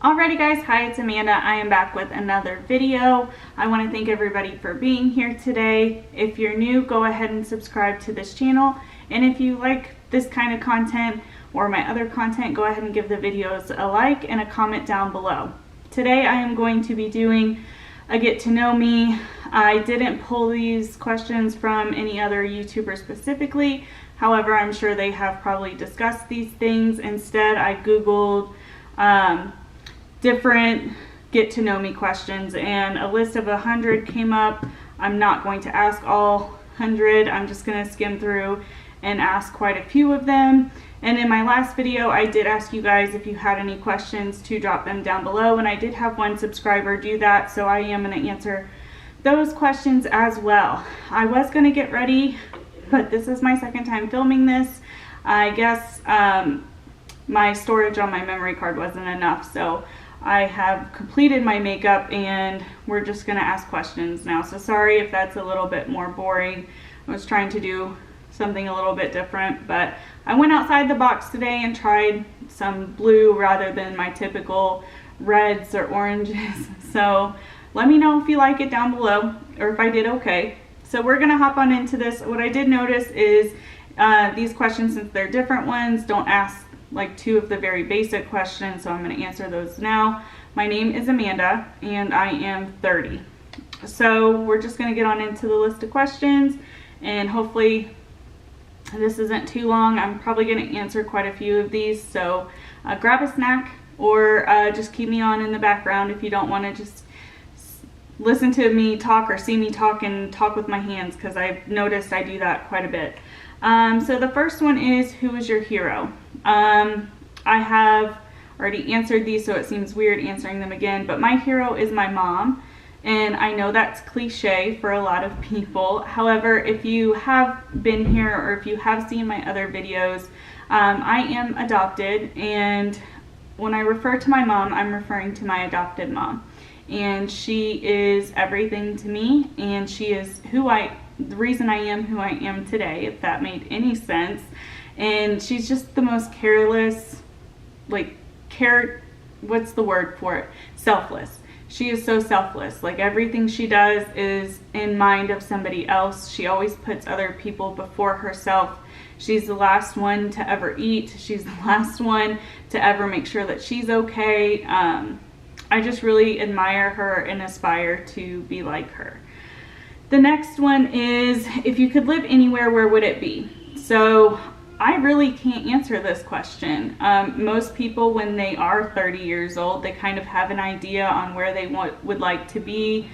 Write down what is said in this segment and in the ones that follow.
Alrighty guys, hi, it's Amanda. I am back with another video. I want to thank everybody for being here today. If you're new, go ahead and subscribe to this channel. And if you like this kind of content or my other content, go ahead and give the videos a like and a comment down below. Today I am going to be doing a get to know me. I didn't pull these questions from any other YouTuber specifically. However, I'm sure they have probably discussed these things. Instead, I Googled different get to know me questions and a list of 100 came up. I'm not going to ask all 100. I'm just going to skim through and ask quite a few of them. And in my last video, I did ask you guys if you had any questions to drop them down below, and I did have one subscriber do that, so I am going to answer those questions as well. I was going to get ready, but this is my second time filming this. I guess my storage on my memory card wasn't enough, so I have completed my makeup and we're just going to ask questions now. So sorry if that's a little bit more boring. I was trying to do something a little bit different, but I went outside the box today and tried some blue rather than my typical reds or oranges. So let me know if you like it down below or if I did okay. So we're going to hop on into this. What I did notice is these questions, since they're different ones, don't ask like two of the very basic questions, so I'm going to answer those now. My name is Amanda and I am 30. So we're just going to get on into the list of questions, and hopefully this isn't too long. I'm probably going to answer quite a few of these, so grab a snack or just keep me on in the background if you don't want to just listen to me talk or see me talk and talk with my hands, because I've noticed I do that quite a bit. So the first one is, who is your hero? I have already answered these, so it seems weird answering them again, but my hero is my mom, and I know that's cliche for a lot of people. However, if you have been here or if you have seen my other videos, I am adopted, and when I refer to my mom, I'm referring to my adopted mom, and she is everything to me, and she is the reason I am who I am today, if that made any sense. And she's just the most careless, what's the word for it? Selfless. She is so selfless. Like, everything she does is in mind of somebody else. She always puts other people before herself. She's the last one to ever eat. She's the last one to ever make sure that she's okay. I just really admire her and aspire to be like her. The next one is, if you could live anywhere, where would it be? So I really can't answer this question. Most people, when they are 30 years old, they kind of have an idea on where they would like to be,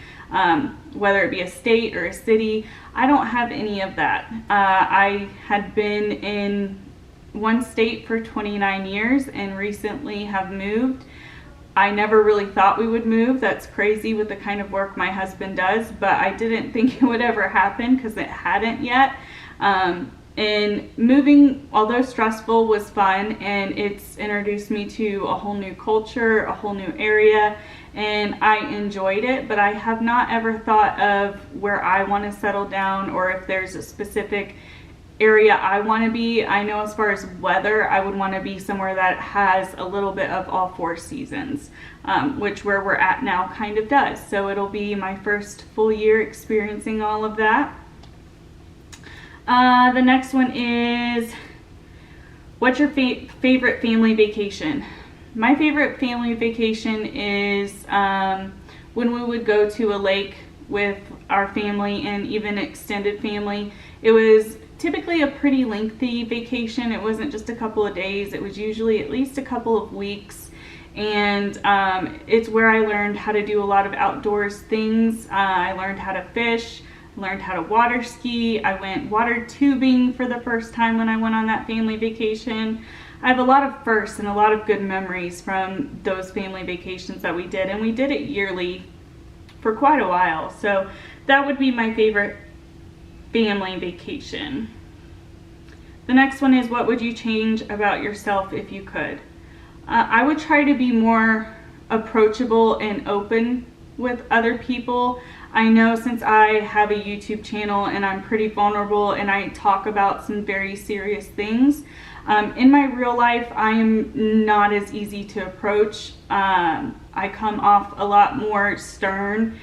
whether it be a state or a city. I don't have any of that. I had been in one state for 29 years and recently have moved. I never really thought we would move. That's crazy with the kind of work my husband does, but I didn't think it would ever happen because it hadn't yet. And moving, although stressful, was fun, and it's introduced me to a whole new culture, a whole new area, and I enjoyed it, but I have not ever thought of where I want to settle down or if there's a specific area I want to be. I know as far as weather, I would want to be somewhere that has a little bit of all four seasons, which where we're at now kind of does. So it'll be my first full year experiencing all of that. The next one is, what's your favorite family vacation? My favorite family vacation is when we would go to a lake with our family and even extended family. It was typically a pretty lengthy vacation. It wasn't just a couple of days. It was usually at least a couple of weeks. And it's where I learned how to do a lot of outdoors things. I learned how to fish, learned how to water ski. I went water tubing for the first time when I went on that family vacation. I have a lot of firsts and a lot of good memories from those family vacations that we did. And we did it yearly for quite a while. So that would be my favorite family vacation. The next one is, what would you change about yourself if you could? I would try to be more approachable and open with other people. I know since I have a YouTube channel and I'm pretty vulnerable and I talk about some very serious things, In my real life, I am not as easy to approach. I come off a lot more stern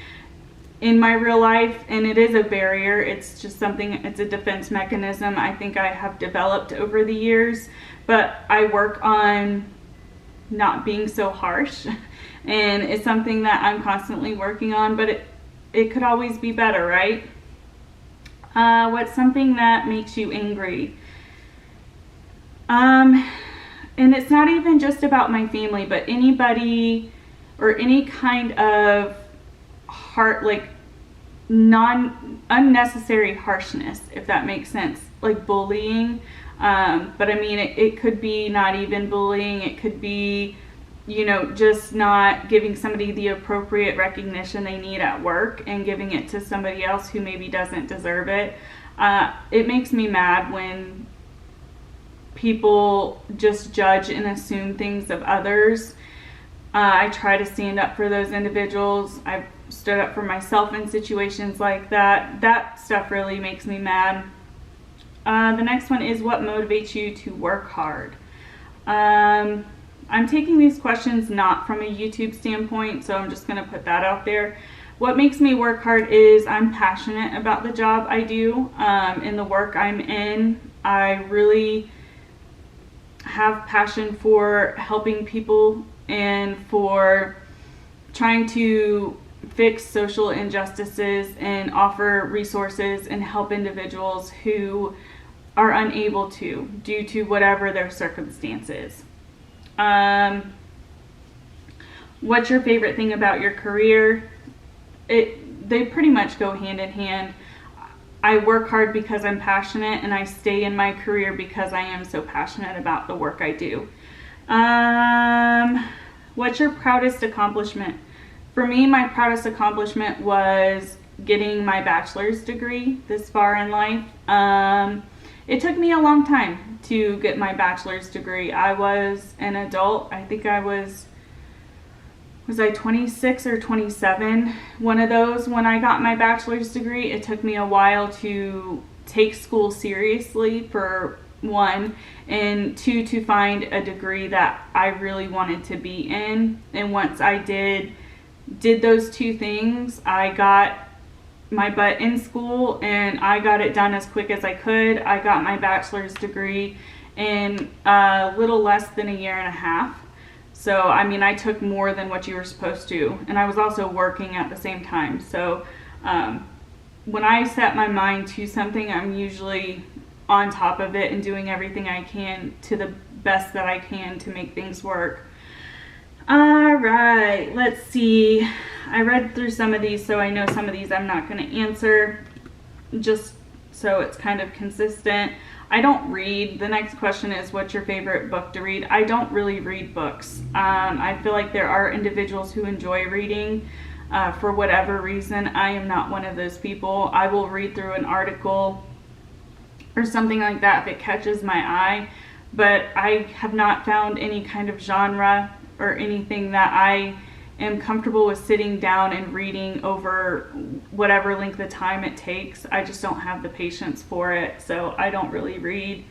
in my real life, and it is a barrier. It's just something, it's a defense mechanism I think I have developed over the years, but I work on not being so harsh, and it's something that I'm constantly working on, but it could always be better, right? What's something that makes you angry? And it's not even just about my family, but anybody or any kind of unnecessary harshness, if that makes sense, like bullying. But I mean, it could be not even bullying. It could be, just not giving somebody the appropriate recognition they need at work and giving it to somebody else who maybe doesn't deserve it. It makes me mad when people just judge and assume things of others. I try to stand up for those individuals. I've stood up for myself in situations like that. That stuff really makes me mad. The next one is, what motivates you to work hard? I'm taking these questions not from a YouTube standpoint, so I'm just going to put that out there. What makes me work hard is I'm passionate about the job I do, in the work I'm in. I really have passion for helping people and for trying to fix social injustices and offer resources and help individuals who are unable to, due to whatever their circumstances. What's your favorite thing about your career? They pretty much go hand in hand. I work hard because I'm passionate, and I stay in my career because I am so passionate about the work I do. What's your proudest accomplishment? For me, my proudest accomplishment was getting my bachelor's degree this far in life. It took me a long time to get my bachelor's degree. I was an adult. I think I was I 26 or 27? One of those when I got my bachelor's degree. It took me a while to take school seriously, for one, and two, to find a degree that I really wanted to be in. And once I did those two things, I got my butt in school and I got it done as quick as I could. I got my bachelor's degree in a little less than a year and a half. So, I mean, I took more than what you were supposed to, and I was also working at the same time. So, when I set my mind to something, I'm usually on top of it and doing everything I can to the best that I can to make things work. All right, let's see. I read through some of these, so I know some of these I'm not going to answer, just so it's kind of consistent. I don't read. The next question is, what's your favorite book to read? I don't really read books. I feel like there are individuals who enjoy reading for whatever reason. I am not one of those people. I will read through an article or something like that if it catches my eye, but I have not found any kind of genre or anything that I am comfortable with sitting down and reading over whatever length of time it takes. I just don't have the patience for it, so I don't really read.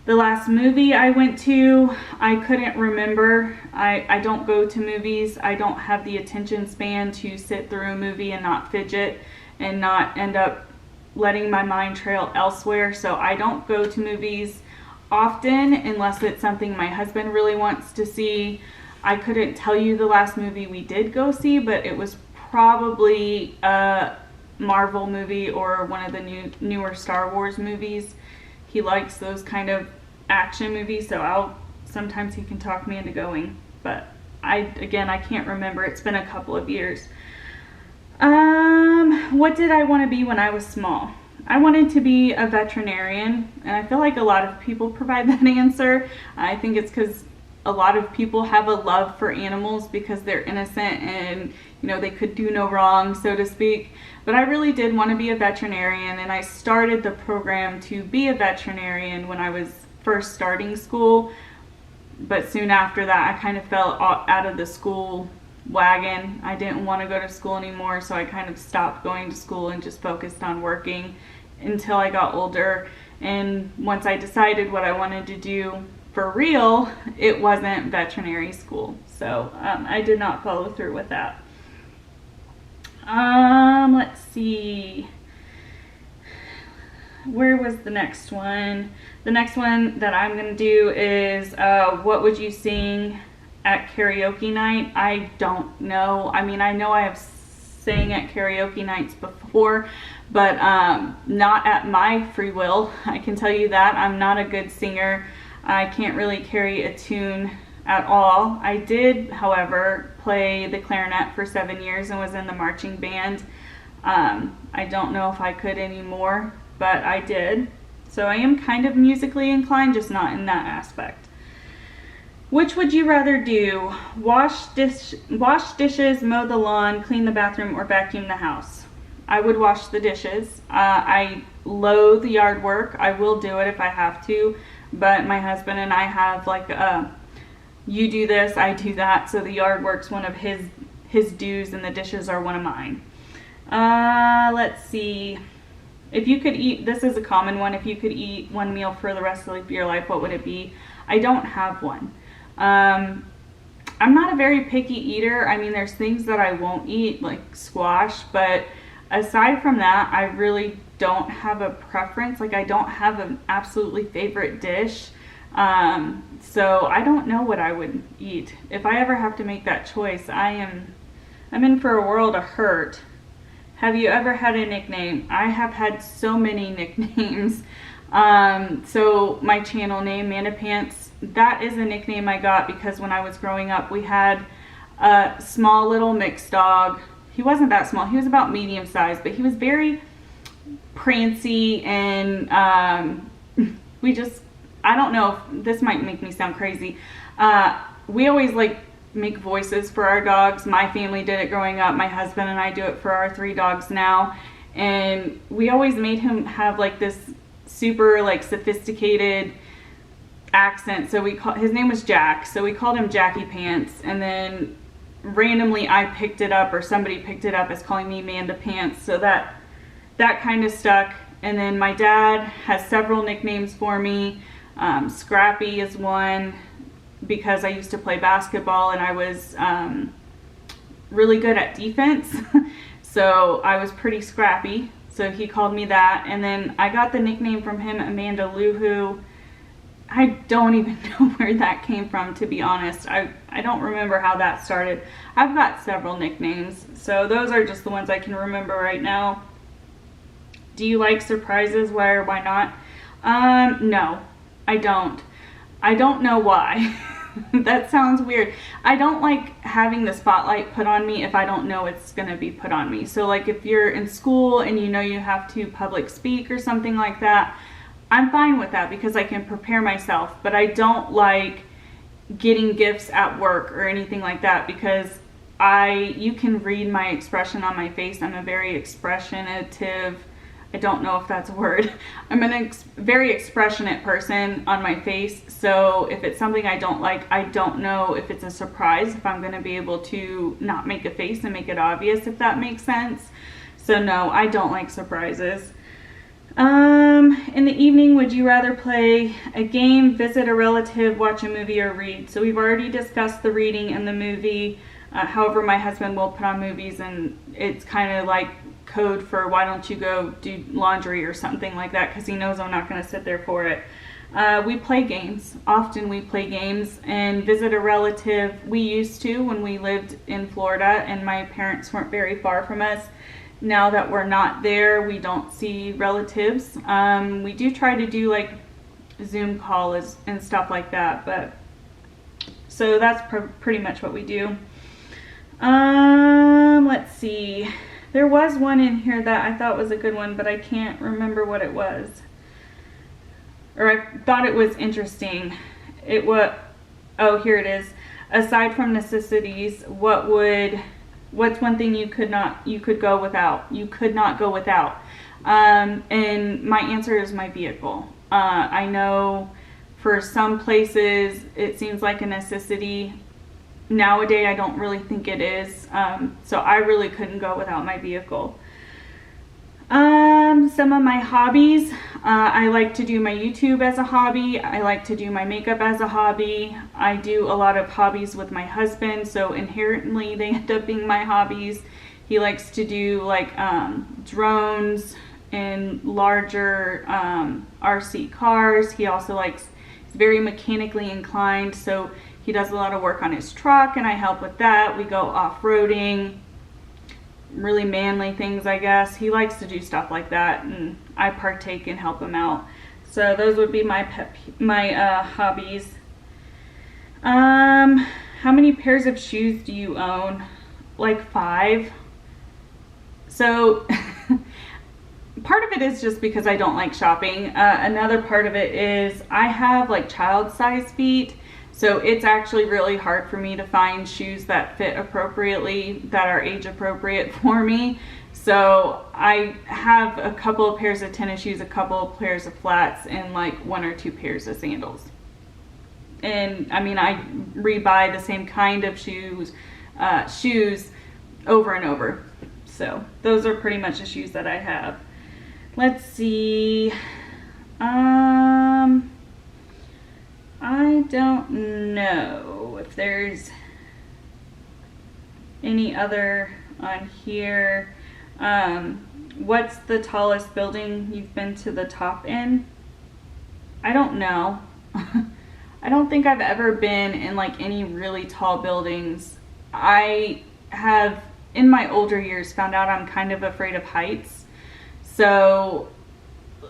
The last movie I went to, I couldn't remember. I don't go to movies. I don't have the attention span to sit through a movie and not fidget and not end up letting my mind trail elsewhere. So I don't go to movies often unless it's something my husband really wants to see. I couldn't tell you the last movie we did go see, but it was probably a Marvel movie or one of the newer Star Wars movies. He likes those kind of action movies, so sometimes he can talk me into going, but I can't remember. It's been a couple of years. What did I want to be when I was small? I wanted to be a veterinarian, and I feel like a lot of people provide that answer. I think it's because a lot of people have a love for animals because they're innocent and, they could do no wrong, so to speak. But I really did want to be a veterinarian, and I started the program to be a veterinarian when I was first starting school. But soon after that, I kind of fell out of the school wagon. I didn't want to go to school anymore, so I kind of stopped going to school and just focused on working until I got older And once I decided what I wanted to do for real, it wasn't veterinary school. So I did not follow through with that. Let's see. Where was the next one? The next one that I'm going to do is what would you sing at karaoke night? I don't know. I mean, I know I have sang at karaoke nights before, but not at my free will. I can tell you that. I'm not a good singer. I can't really carry a tune at all. I did, however, play the clarinet for 7 years and was in the marching band. I don't know if I could anymore, but I did. So I am kind of musically inclined, just not in that aspect. Which would you rather do? Wash dishes, mow the lawn, clean the bathroom, or vacuum the house? I would wash the dishes. I loathe yard work. I will do it if I have to, but my husband and I have like you do this, I do that. So the yard work's one of his dues and the dishes are one of mine. Let's see. If you could eat, this is a common one, if you could eat one meal for the rest of your life, what would it be? I don't have one. I'm not a very picky eater. I mean, there's things that I won't eat, like squash, but aside from that, I really don't have a preference. Like, I don't have an absolutely favorite dish. So I don't know what I would eat. If I ever have to make that choice, I'm in for a world of hurt. Have you ever had a nickname? I have had so many nicknames. So my channel name, Mandapants, that is a nickname I got because when I was growing up, we had a small little mixed dog. He wasn't that small. He was about medium size, but he was very prancy and I don't know if this might make me sound crazy. We always like make voices for our dogs. My family did it growing up. My husband and I do it for our 3 dogs now. And we always made him have like this super like sophisticated accent. So his name was Jack. So we called him Jackie Pants. And then randomly I picked it up, or somebody picked it up as calling me Mandapants. So that kind of stuck. And then my dad has several nicknames for me. Scrappy is one, because I used to play basketball and I was really good at defense. So I was pretty scrappy. So he called me that. And then I got the nickname from him, Amanda Luhu. I don't even know where that came from, to be honest. I don't remember how that started. I've got several nicknames. So those are just the ones I can remember right now. Do you like surprises? Why or why not? No, I don't. I don't know why. That sounds weird. I don't like having the spotlight put on me if I don't know it's going to be put on me. So like if you're in school and you know you have to public speak or something like that, I'm fine with that because I can prepare myself. But I don't like getting gifts at work or anything like that because you can read my expression on my face. I'm a very expressionative, I don't know if that's a word. I'm a very expressionate person on my face. So if it's something I don't like, I don't know if it's a surprise, if I'm going to be able to not make a face and make it obvious, if that makes sense. So no, I don't like surprises. In the evening, would you rather play a game, visit a relative, watch a movie, or read? So we've already discussed the reading and the movie. However, my husband will put on movies and it's kind of like code for why don't you go do laundry or something like that, because he knows I'm not going to sit there for it. We play games. Often we play games and visit a relative. We used to when we lived in Florida and my parents weren't very far from us. Now that we're not there, we don't see relatives. We do try to do like Zoom calls and stuff like that, but so that's pretty much what we do. Let's see. There was one in here that I thought was a good one, but I can't remember what it was. Or I thought it was interesting. Oh, here it is. Aside from necessities, what's one thing you could not go without? You could not go without. And my answer is my vehicle. I know for some places it seems like a necessity. Nowadays, I don't really think it is. So I really couldn't go without my vehicle. Some of my hobbies, I like to do my YouTube as a hobby. I like to do my makeup as a hobby. I do a lot of hobbies with my husband, so inherently they end up being my hobbies. He likes to do like drones and larger RC cars. He also likes, he's very mechanically inclined, so he does a lot of work on his truck and I help with that. We go off-roading, really manly things, I guess. He likes to do stuff like that and I partake and help him out. So those would be my hobbies. How many pairs of shoes do you own? Like 5. So part of it is just because I don't like shopping. Another part of it is I have like child-sized feet. So it's actually really hard for me to find shoes that fit appropriately, that are age appropriate for me. So I have a couple of pairs of tennis shoes, a couple of pairs of flats, and like 1 or 2 pairs of sandals. And I mean, I rebuy the same kind of shoes over and over. So those are pretty much the shoes that I have. Let's see. I don't know if there's any other on here. What's the tallest building you've been to the top in? I don't know. I don't think I've ever been in like any really tall buildings. I have, in my older years, found out I'm kind of afraid of heights. So,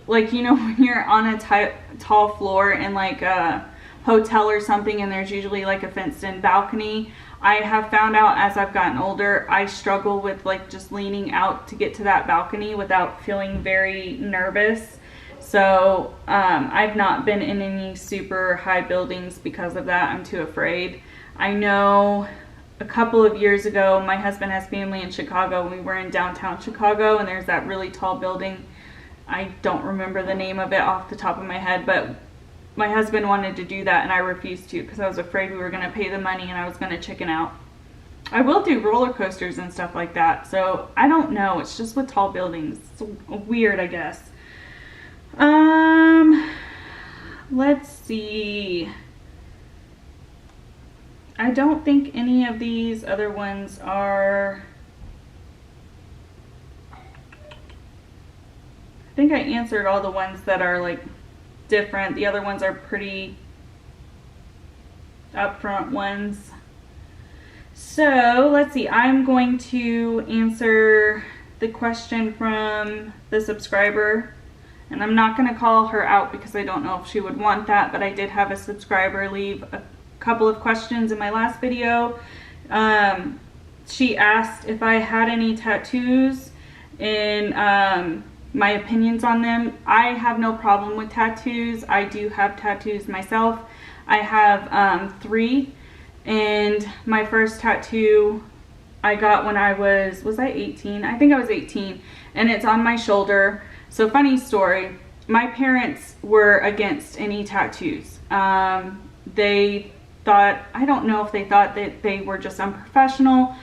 like, you know, when you're on a tall floor in like a hotel or something and there's usually like a fenced in balcony, I have found out as I've gotten older, I struggle with like just leaning out to get to that balcony without feeling very nervous. So I've not been in any super high buildings because of that. I'm too afraid. I know a couple of years ago, my husband has family in Chicago. We were in downtown Chicago and there's that really tall building. I don't remember the name of it off the top of my head, but my husband wanted to do that and I refused to because I was afraid we were going to pay the money and I was going to chicken out. I will do roller coasters and stuff like that, so I don't know. It's just with tall buildings. It's weird, I guess. Let's see. I don't think any of these other ones are... I think I answered all the ones that are like different. The other ones are pretty upfront ones. So let's see, I'm going to answer the question from the subscriber, and I'm not going to call her out because I don't know if she would want that, but I did have a subscriber leave a couple of questions in my last video. She asked if I had any tattoos and my opinions on them. I have no problem with tattoos. I do have tattoos myself. I have 3, and my first tattoo I got when I was I 18? I think I was 18, and it's on my shoulder. So funny story, my parents were against any tattoos. They thought, I don't know if they thought that they were just unprofessional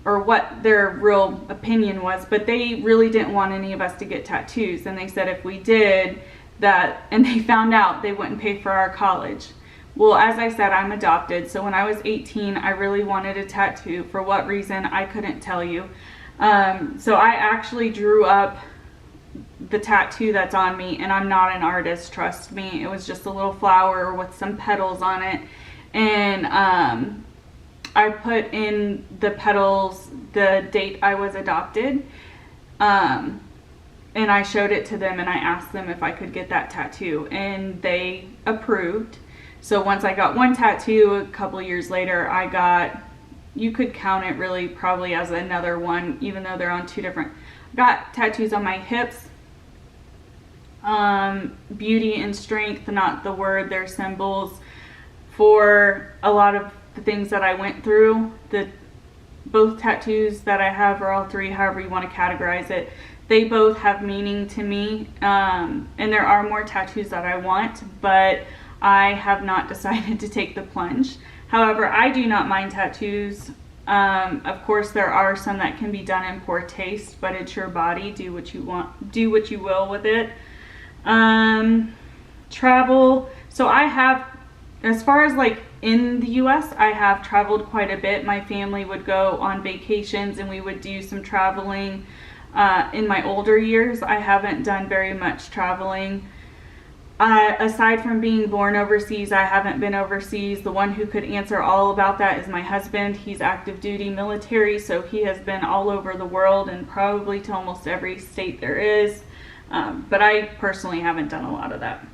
or what their real opinion was, but they really didn't want any of us to get tattoos. And they said if we did that, and they found out, they wouldn't pay for our college. Well, as I said, I'm adopted. So when I was 18, I really wanted a tattoo. For what reason, I couldn't tell you. So I actually drew up the tattoo that's on me, and I'm not an artist, trust me. It was just a little flower with some petals on it. And I put in the petals the date I was adopted, and I showed it to them and I asked them if I could get that tattoo, and they approved. So once I got one tattoo, a couple of years later I got, you could count it really probably as another one, even though they're on 2 different. I got tattoos on my hips. Beauty and strength, not the word, they're symbols for a lot of the things that I went through. Both tattoos that I have, or all 3, however you want to categorize it, they both have meaning to me. And there are more tattoos that I want, but I have not decided to take the plunge. However, I do not mind tattoos. Of course, there are some that can be done in poor taste, but it's your body. Do what you want, do what you will with it. Travel. So I have, as far as like in the US, I have traveled quite a bit. My family would go on vacations and we would do some traveling. In my older years, I haven't done very much traveling. Aside from being born overseas, I haven't been overseas. The one who could answer all about that is my husband. He's active duty military, so he has been all over the world and probably to almost every state there is. But I personally haven't done a lot of that.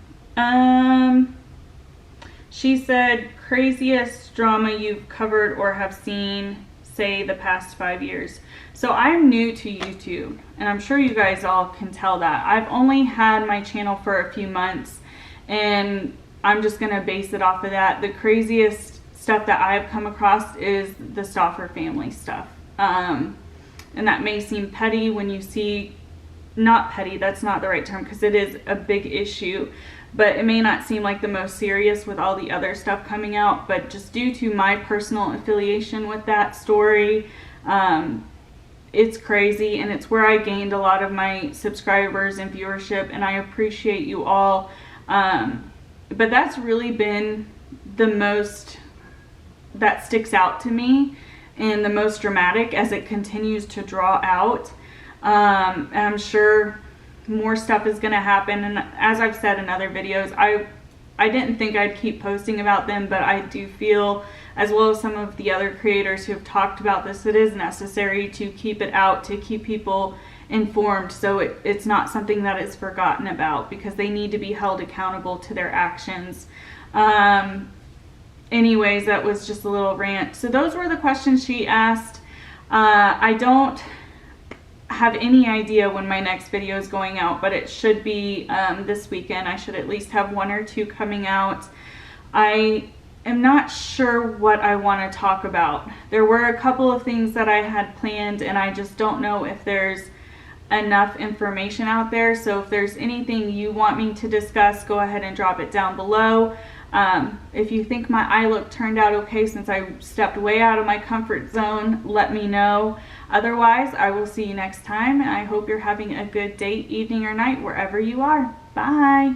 She said, craziest drama you've covered or have seen, say, the past 5 years. So I'm new to YouTube, and I'm sure you guys all can tell that. I've only had my channel for a few months, and I'm just going to base it off of that. The craziest stuff that I've come across is the Stauffer family stuff. And that may seem petty when you see, not petty, that's not the right term, because it is a big issue, but it may not seem like the most serious with all the other stuff coming out, but just due to my personal affiliation with that story, it's crazy, and it's where I gained a lot of my subscribers and viewership, and I appreciate you all. But that's really been the most that sticks out to me and the most dramatic as it continues to draw out. And I'm sure more stuff is going to happen, and as I've said in other videos, I didn't think I'd keep posting about them, but I do feel, as well as some of the other creators who have talked about this, it is necessary to keep it out, to keep people informed, so it's not something that is forgotten about, because they need to be held accountable to their actions. Anyways, that was just a little rant. So those were the questions she asked. I don't have any idea when my next video is going out, but it should be this weekend. I should at least have 1 or 2 coming out. I am not sure what I want to talk about. There were a couple of things that I had planned, and I just don't know if there's enough information out there. So if there's anything you want me to discuss, go ahead and drop it down below. If you think my eye look turned out okay since I stepped way out of my comfort zone, let me know. Otherwise, I will see you next time, and I hope you're having a good day, evening, or night wherever you are. Bye!